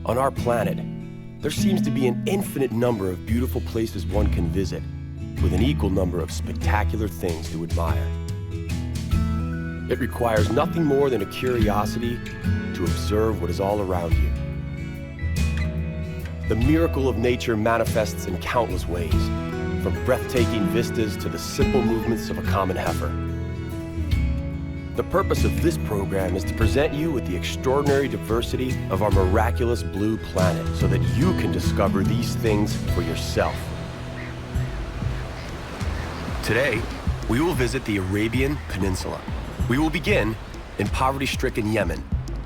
On our planet, there seems to be an infinite number of beautiful places one can visit, with an equal number of spectacular things to admire. It requires nothing more than a curiosity to observe what is all around you. The miracle of nature manifests in countless ways, from breathtaking vistas to the simple movements of a common heifer. The purpose of this program is to present you with the extraordinary diversity of our miraculous blue planet so that you can discover these things for yourself. Today, we will visit the Arabian Peninsula. We will begin in poverty-stricken Yemen,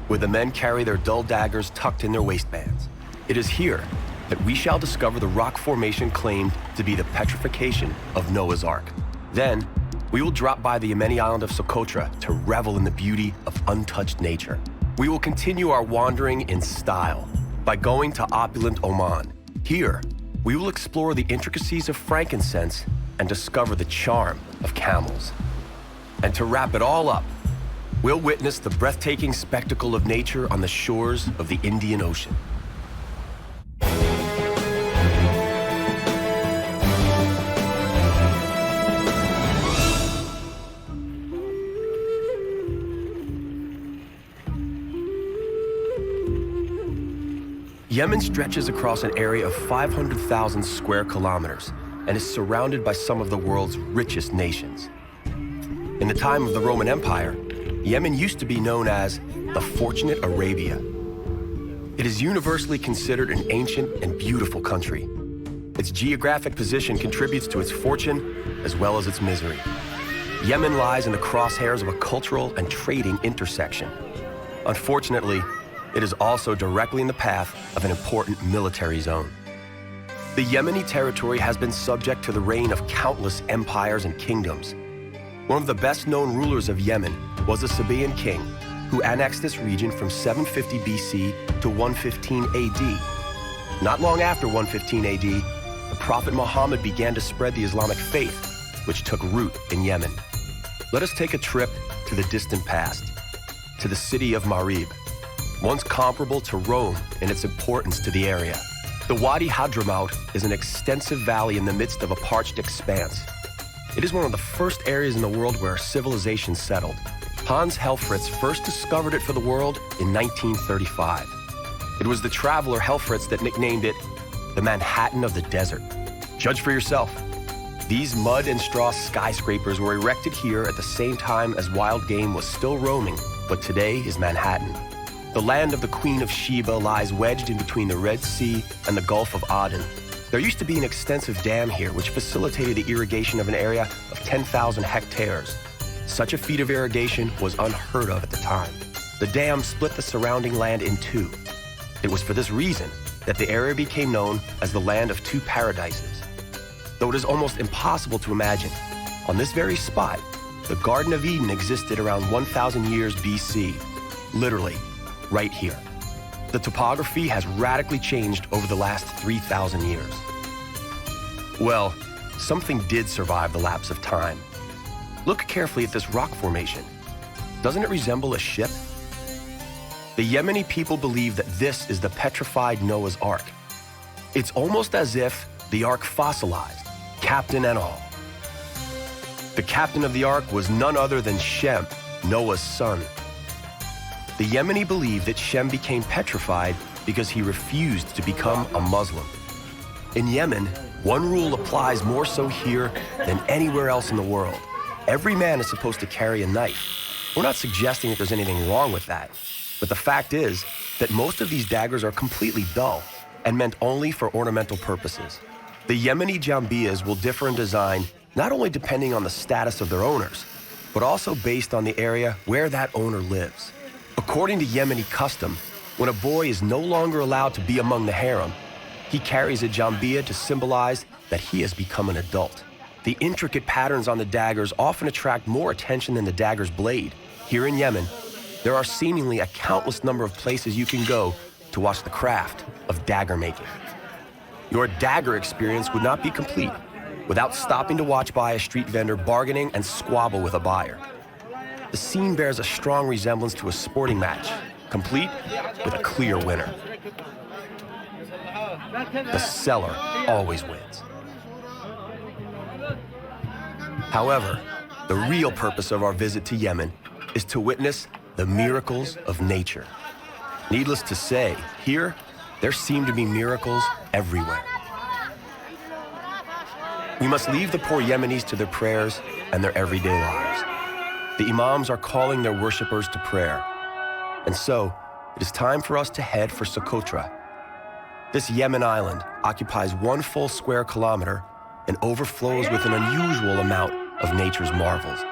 where the men carry their dull daggers tucked in their waistbands. It is here that we shall discover the rock formation claimed to be the petrification of Noah's Ark. Then, we will drop by the Yemeni island of Socotra to revel in the beauty of untouched nature. We will continue our wandering in style by going to opulent Oman. Here, we will explore the intricacies of frankincense and discover the charm of camels. And to wrap it all up, we'll witness the breathtaking spectacle of nature on the shores of the Indian Ocean. Yemen stretches across an area of 500,000 square kilometers and is surrounded by some of the world's richest nations. In the time of the Roman Empire, Yemen used to be known as the Fortunate Arabia. It is universally considered an ancient and beautiful country. Its geographic position contributes to its fortune as well as its misery. Yemen lies in the crosshairs of a cultural and trading intersection. Unfortunately, it is also directly in the path of an important military zone. The Yemeni territory has been subject to the reign of countless empires and kingdoms. One of the best-known rulers of Yemen was the Sabaean king, who annexed this region from 750 BC to 115 AD. Not long after 115 AD, the Prophet Muhammad began to spread the Islamic faith, which took root in Yemen. Let us take a trip to the distant past, to the city of Marib, once comparable to Rome in its importance to the area. The Wadi Hadramaut is an extensive valley in the midst of a parched expanse. It is one of the first areas in the world where civilization settled. Hans Helfrich first discovered it for the world in 1935. It was the traveler Helfrich that nicknamed it the Manhattan of the desert. Judge for yourself. These mud and straw skyscrapers were erected here at the same time as wild game was still roaming, but today is Manhattan. The land of the Queen of Sheba lies wedged in between the Red Sea and the Gulf of Aden. There used to be an extensive dam here which facilitated the irrigation of an area of 10,000 hectares. Such a feat of irrigation was unheard of at the time. The dam split the surrounding land in two. It was for this reason that the area became known as the Land of Two Paradises. Though it is almost impossible to imagine, on this very spot, the Garden of Eden existed around 1,000 years BC, literally right here. The topography has radically changed over the last 3,000 years. Well, something did survive the lapse of time. Look carefully at this rock formation. Doesn't it resemble a ship? The Yemeni people believe that this is the petrified Noah's Ark. It's almost as if the Ark fossilized, captain and all. The captain of the Ark was none other than Shem, Noah's son. The Yemeni believe that Shem became petrified because he refused to become a Muslim. In Yemen, one rule applies more so here than anywhere else in the world. Every man is supposed to carry a knife. We're not suggesting that there's anything wrong with that, but the fact is that most of these daggers are completely dull and meant only for ornamental purposes. The Yemeni jambiyas will differ in design not only depending on the status of their owners, but also based on the area where that owner lives. According to Yemeni custom, when a boy is no longer allowed to be among the harem, he carries a jambiya to symbolize that he has become an adult. The intricate patterns on the daggers often attract more attention than the dagger's blade. Here in Yemen, there are seemingly a countless number of places you can go to watch the craft of dagger making. Your dagger experience would not be complete without stopping to watch by a street vendor bargaining and squabble with a buyer. The scene bears a strong resemblance to a sporting match, complete with a clear winner. The seller always wins. However, the real purpose of our visit to Yemen is to witness the miracles of nature. Needless to say, here, there seem to be miracles everywhere. We must leave the poor Yemenis to their prayers and their everyday lives. The imams are calling their worshippers to prayer. And so, it is time for us to head for Socotra. This Yemen island occupies 1 full square kilometer and overflows with an unusual amount of nature's marvels.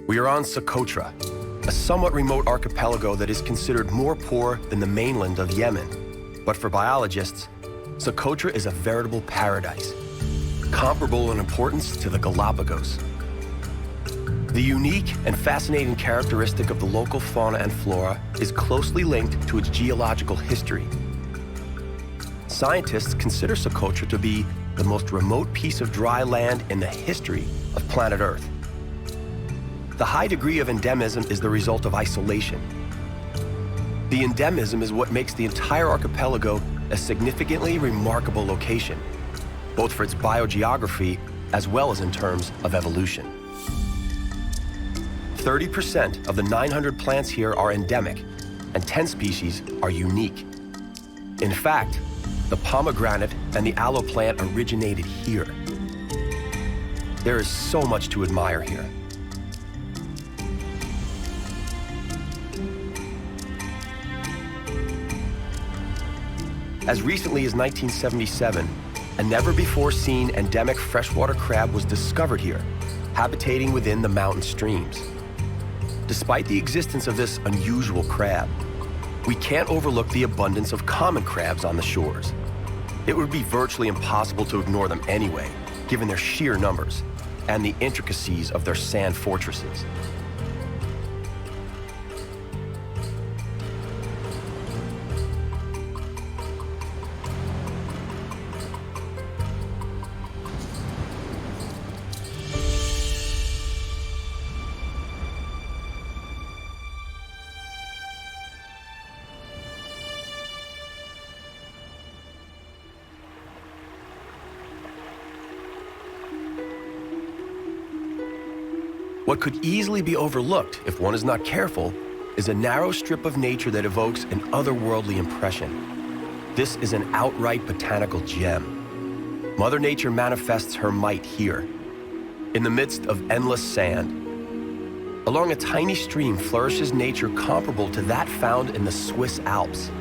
We are on Socotra, a somewhat remote archipelago that is considered more poor than the mainland of Yemen. But for biologists, Socotra is a veritable paradise, comparable in importance to the Galapagos. The unique and fascinating characteristic of the local fauna and flora is closely linked to its geological history. Scientists consider Socotra to be the most remote piece of dry land in the history of planet Earth. The high degree of endemism is the result of isolation. The endemism is what makes the entire archipelago a significantly remarkable location, both for its biogeography as well as in terms of evolution. 30% of the 900 plants here are endemic, and 10 species are unique. In fact, the pomegranate and the aloe plant originated here. There is so much to admire here. As recently as 1977, a never-before-seen endemic freshwater crab was discovered here, habitating within the mountain streams. Despite the existence of this unusual crab, we can't overlook the abundance of common crabs on the shores. It would be virtually impossible to ignore them anyway, given their sheer numbers and the intricacies of their sand fortresses. What could easily be overlooked if one is not careful is a narrow strip of nature that evokes an otherworldly impression. This is an outright botanical gem. Mother Nature manifests her might here, in the midst of endless sand. Along a tiny stream flourishes nature comparable to that found in the Swiss Alps.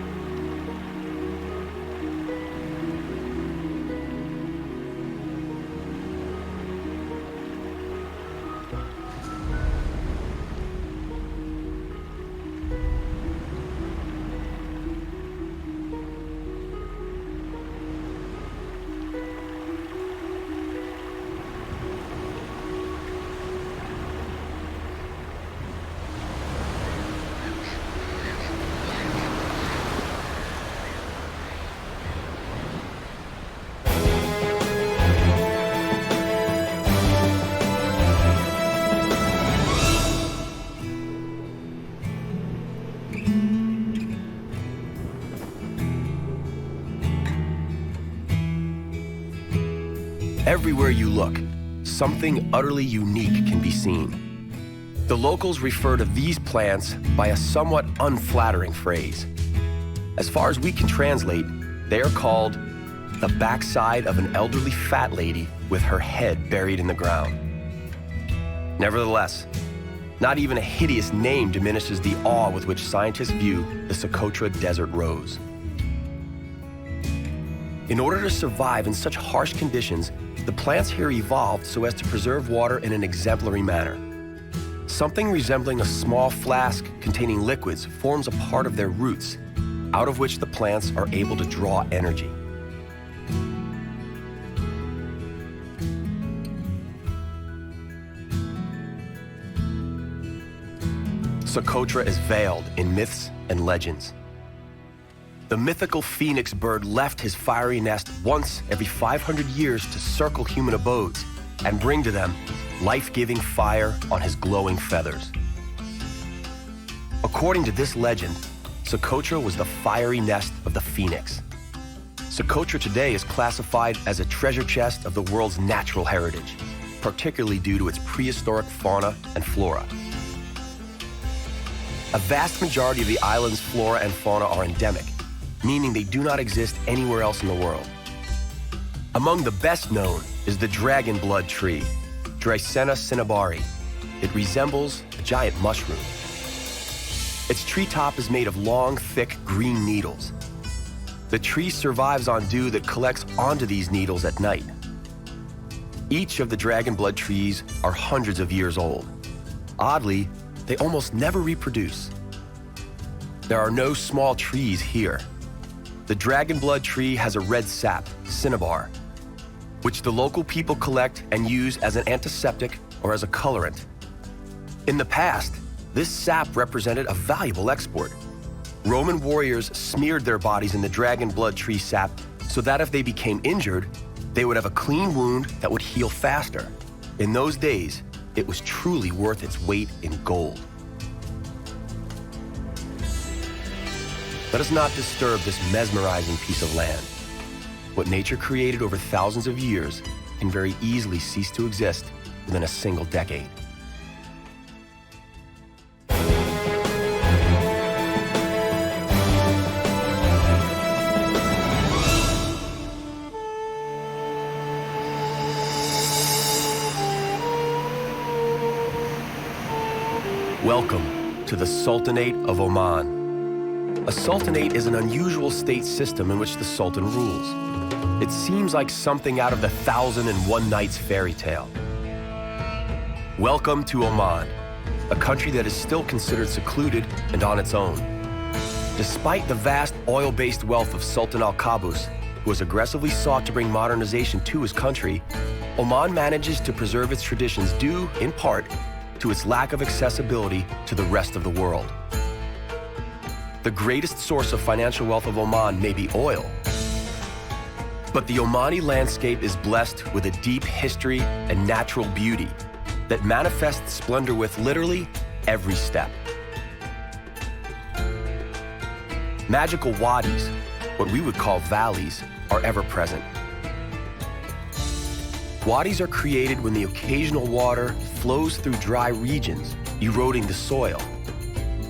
Everywhere you look, something utterly unique can be seen. The locals refer to these plants by a somewhat unflattering phrase. As far as we can translate, they are called the backside of an elderly fat lady with her head buried in the ground. Nevertheless, not even a hideous name diminishes the awe with which scientists view the Socotra desert rose. In order to survive in such harsh conditions, the plants here evolved so as to preserve water in an exemplary manner. Something resembling a small flask containing liquids forms a part of their roots, out of which the plants are able to draw energy. Socotra is veiled in myths and legends. The mythical phoenix bird left his fiery nest once every 500 years to circle human abodes and bring to them life-giving fire on his glowing feathers. According to this legend, Socotra was the fiery nest of the phoenix. Socotra today is classified as a treasure chest of the world's natural heritage, particularly due to its prehistoric fauna and flora. A vast majority of the island's flora and fauna are endemic, meaning they do not exist anywhere else in the world. Among the best known is the dragon blood tree, Dreisena cinnabari. It resembles a giant mushroom. Its treetop is made of long, thick green needles. The tree survives on dew that collects onto these needles at night. Each of the dragon blood trees are hundreds of years old. Oddly, they almost never reproduce. There are no small trees here. The dragon blood tree has a red sap, cinnabar, which the local people collect and use as an antiseptic or as a colorant. In the past, this sap represented a valuable export. Roman warriors smeared their bodies in the dragon blood tree sap so that if they became injured, they would have a clean wound that would heal faster. In those days, it was truly worth its weight in gold. Let us not disturb this mesmerizing piece of land. What nature created over thousands of years can very easily cease to exist within a single decade. Welcome to the Sultanate of Oman. A sultanate is an unusual state system in which the sultan rules. It seems like something out of the 1001 Nights fairy tale. Welcome to Oman, a country that is still considered secluded and on its own. Despite the vast oil-based wealth of Sultan Al-Qaboos, who has aggressively sought to bring modernization to his country, Oman manages to preserve its traditions due, in part, to its lack of accessibility to the rest of the world. The greatest source of financial wealth of Oman may be oil, but the Omani landscape is blessed with a deep history and natural beauty that manifests splendor with literally every step. Magical wadis, what we would call valleys, are ever present. Wadis are created when the occasional water flows through dry regions, eroding the soil.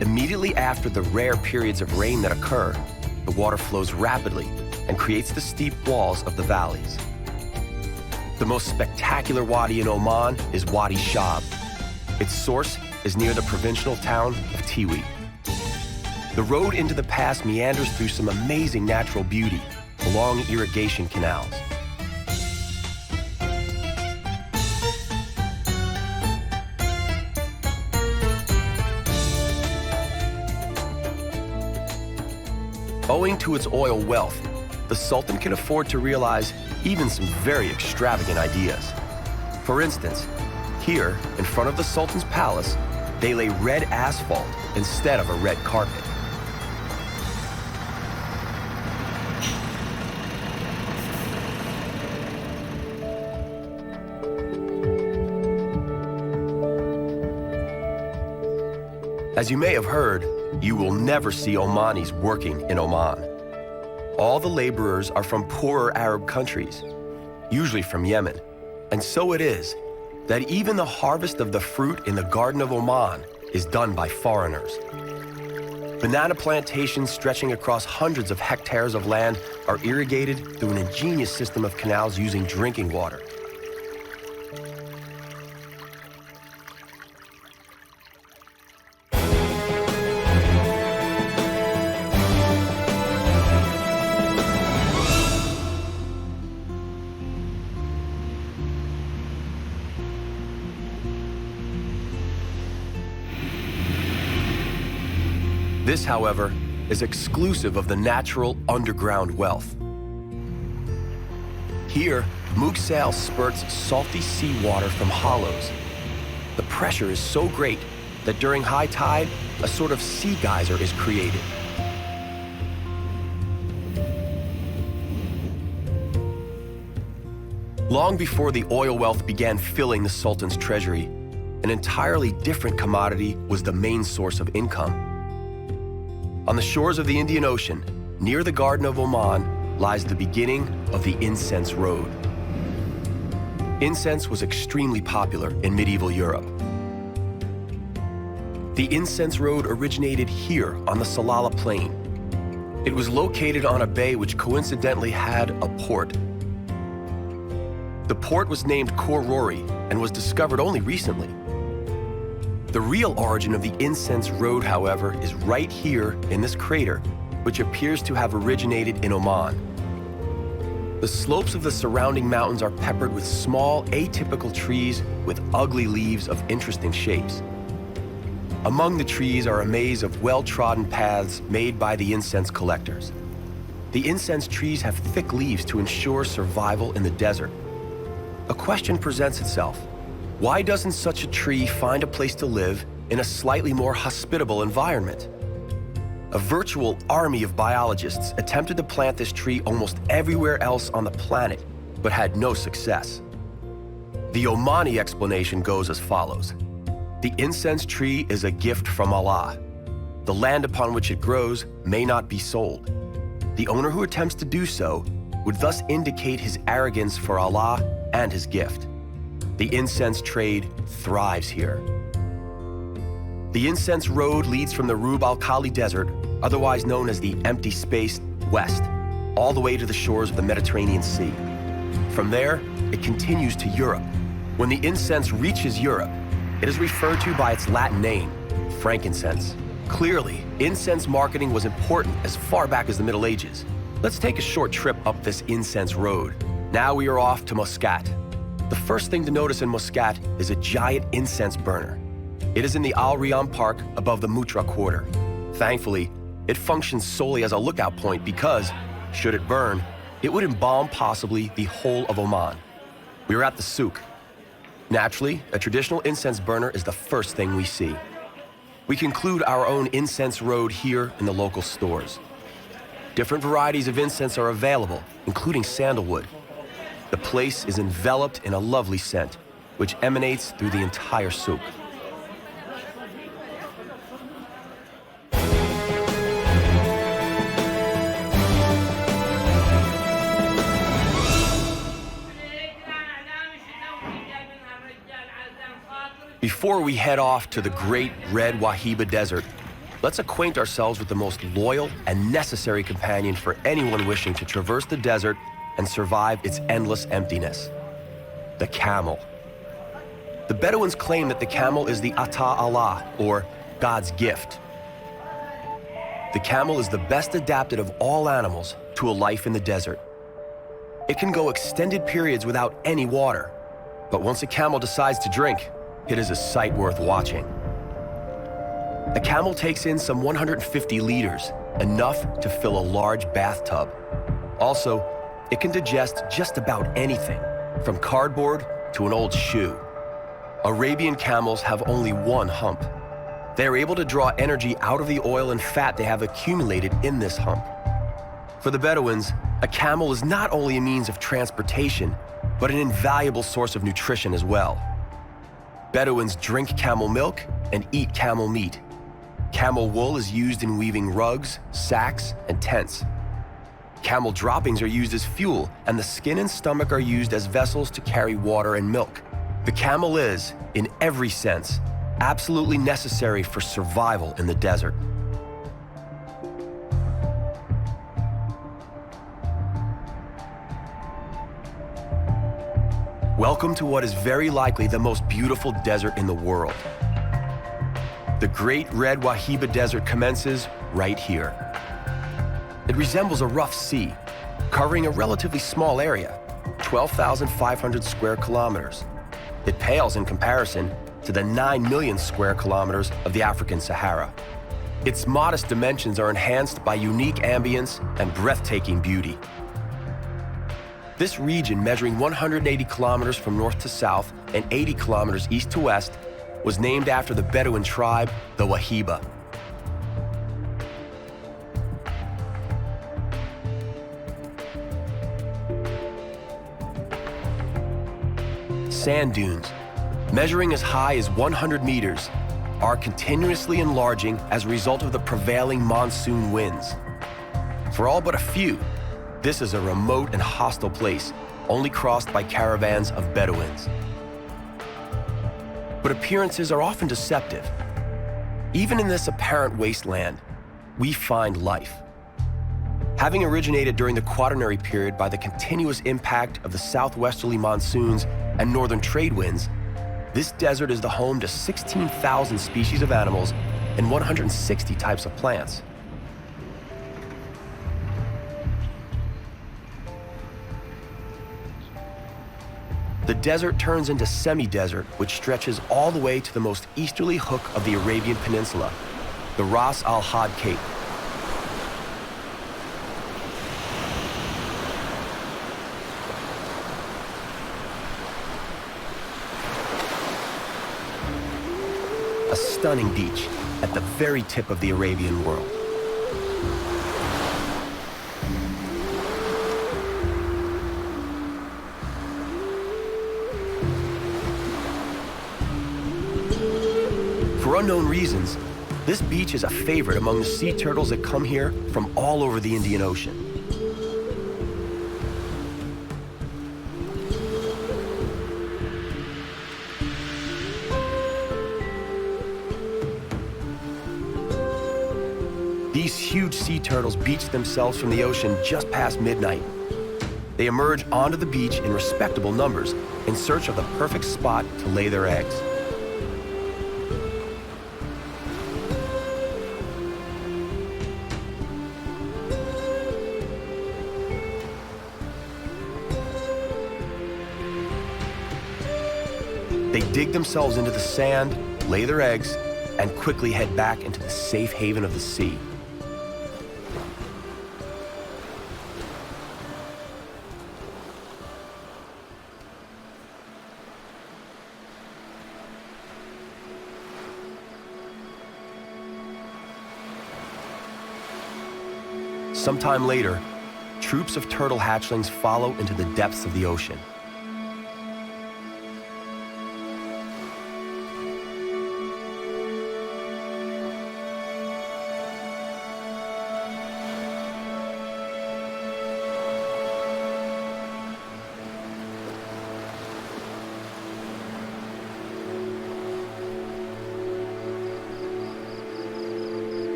Immediately after the rare periods of rain that occur, the water flows rapidly and creates the steep walls of the valleys. The most spectacular wadi in Oman is Wadi Shab. Its source is near the provincial town of Tiwi. The road into the pass meanders through some amazing natural beauty along irrigation canals. Owing to its oil wealth, the Sultan can afford to realize even some very extravagant ideas. For instance, here, in front of the Sultan's palace, they lay red asphalt instead of a red carpet. As you may have heard, you will never see Omanis working in Oman. All the laborers are from poorer Arab countries, usually from Yemen. And so it is that even the harvest of the fruit in the Garden of Oman is done by foreigners. Banana plantations stretching across hundreds of hectares of land are irrigated through an ingenious system of canals using drinking water. This, however, is exclusive of the natural underground wealth. Here, Mughsal spurts salty seawater from hollows. The pressure is so great that during high tide, a sort of sea geyser is created. Long before the oil wealth began filling the Sultan's treasury, an entirely different commodity was the main source of income. On the shores of the Indian Ocean, near the Garden of Oman, lies the beginning of the incense road. Incense was extremely popular in medieval Europe. The incense road originated here on the Salalah Plain. It was located on a bay which coincidentally had a port. The port was named Khor Rori and was discovered only recently. The real origin of the incense road, however, is right here in this crater, which appears to have originated in Oman. The slopes of the surrounding mountains are peppered with small, atypical trees with ugly leaves of interesting shapes. Among the trees are a maze of well-trodden paths made by the incense collectors. The incense trees have thick leaves to ensure survival in the desert. A question presents itself. Why doesn't such a tree find a place to live in a slightly more hospitable environment? A virtual army of biologists attempted to plant this tree almost everywhere else on the planet, but had no success. The Omani explanation goes as follows. The incense tree is a gift from Allah. The land upon which it grows may not be sold. The owner who attempts to do so would thus indicate his arrogance for Allah and his gift. The incense trade thrives here. The incense road leads from the Rub al-Khali Desert, otherwise known as the Empty Space, west, all the way to the shores of the Mediterranean Sea. From there, it continues to Europe. When the incense reaches Europe, it is referred to by its Latin name, frankincense. Clearly, incense marketing was important as far back as the Middle Ages. Let's take a short trip up this incense road. Now we are off to Muscat. The first thing to notice in Muscat is a giant incense burner. It is in the Al Riyam Park above the Mutra Quarter. Thankfully, it functions solely as a lookout point because, should it burn, it would embalm possibly the whole of Oman. We are at the souk. Naturally, a traditional incense burner is the first thing we see. We conclude our own incense road here in the local stores. Different varieties of incense are available, including sandalwood. The place is enveloped in a lovely scent, which emanates through the entire souk. Before we head off to the great red Wahiba Desert, let's acquaint ourselves with the most loyal and necessary companion for anyone wishing to traverse the desert and survive its endless emptiness: the camel. The Bedouins claim that the camel is the Ata Allah, or God's gift. The camel is the best adapted of all animals to a life in the desert. It can go extended periods without any water, but once a camel decides to drink, it is a sight worth watching. A camel takes in some 150 liters, enough to fill a large bathtub. Also, it can digest just about anything, from cardboard to an old shoe. Arabian camels have only one hump. They are able to draw energy out of the oil and fat they have accumulated in this hump. For the Bedouins, a camel is not only a means of transportation, but an invaluable source of nutrition as well. Bedouins drink camel milk and eat camel meat. Camel wool is used in weaving rugs, sacks, and tents. Camel droppings are used as fuel, and the skin and stomach are used as vessels to carry water and milk. The camel is, in every sense, absolutely necessary for survival in the desert. Welcome to what is very likely the most beautiful desert in the world. The great red Wahiba Desert commences right here. It resembles a rough sea, covering a relatively small area, 12,500 square kilometers. It pales in comparison to the 9 million square kilometers of the African Sahara. Its modest dimensions are enhanced by unique ambience and breathtaking beauty. This region, measuring 180 kilometers from north to south and 80 kilometers east to west, was named after the Bedouin tribe, the Wahiba. sand dunes, measuring as high as 100 meters, are continuously enlarging as a result of the prevailing monsoon winds. For all but a few, this is a remote and hostile place, only crossed by caravans of Bedouins. But appearances are often deceptive. Even in this apparent wasteland, we find life. Having originated during the Quaternary period by the continuous impact of the southwesterly monsoons and northern trade winds, this desert is the home to 16,000 species of animals and 160 types of plants. The desert turns into semi-desert, which stretches all the way to the most easterly hook of the Arabian Peninsula, the Ras al-Had Cape. A stunning beach at the very tip of the Arabian world. For unknown reasons, this beach is a favorite among the sea turtles that come here from all over the Indian Ocean. These huge sea turtles beach themselves from the ocean just past midnight. They emerge onto the beach in respectable numbers in search of the perfect spot to lay their eggs. They dig themselves into the sand, lay their eggs, and quickly head back into the safe haven of the sea. Sometime later, troops of turtle hatchlings follow into the depths of the ocean.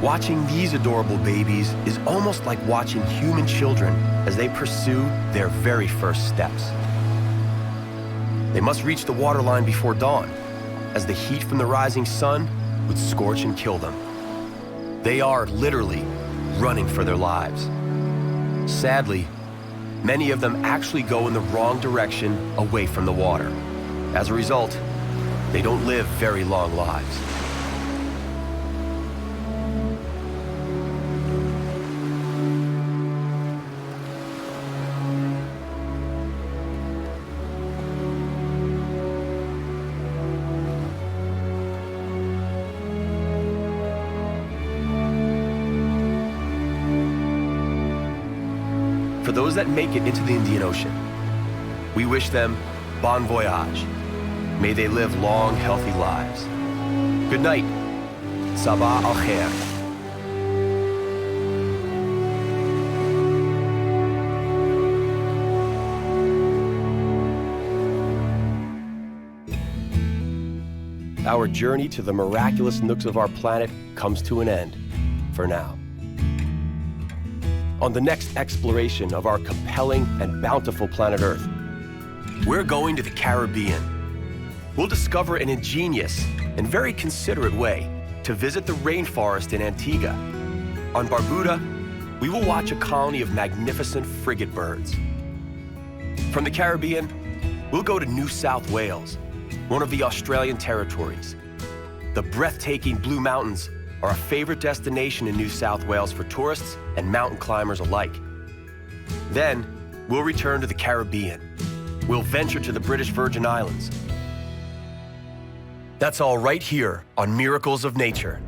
Watching these adorable babies is almost like watching human children as they pursue their very first steps. They must reach the waterline before dawn, as the heat from the rising sun would scorch and kill them. They are literally running for their lives. Sadly, many of them actually go in the wrong direction away from the water. As a result, they don't live very long lives. For those that make it into the Indian Ocean, we wish them bon voyage. May they live long, healthy lives. Good night. Sabah al-khair. Our journey to the miraculous nooks of our planet comes to an end, for now. On the next exploration of our compelling and bountiful planet Earth, we're going to the Caribbean. We'll discover an ingenious and very considerate way to visit the rainforest in Antigua. On Barbuda, we will watch a colony of magnificent frigate birds. From the Caribbean, we'll go to New South Wales, one of the Australian territories. The breathtaking Blue Mountains are a favorite destination in New South Wales for tourists and mountain climbers alike. Then, we'll return to the Caribbean. We'll venture to the British Virgin Islands. That's all right here on Miracles of Nature.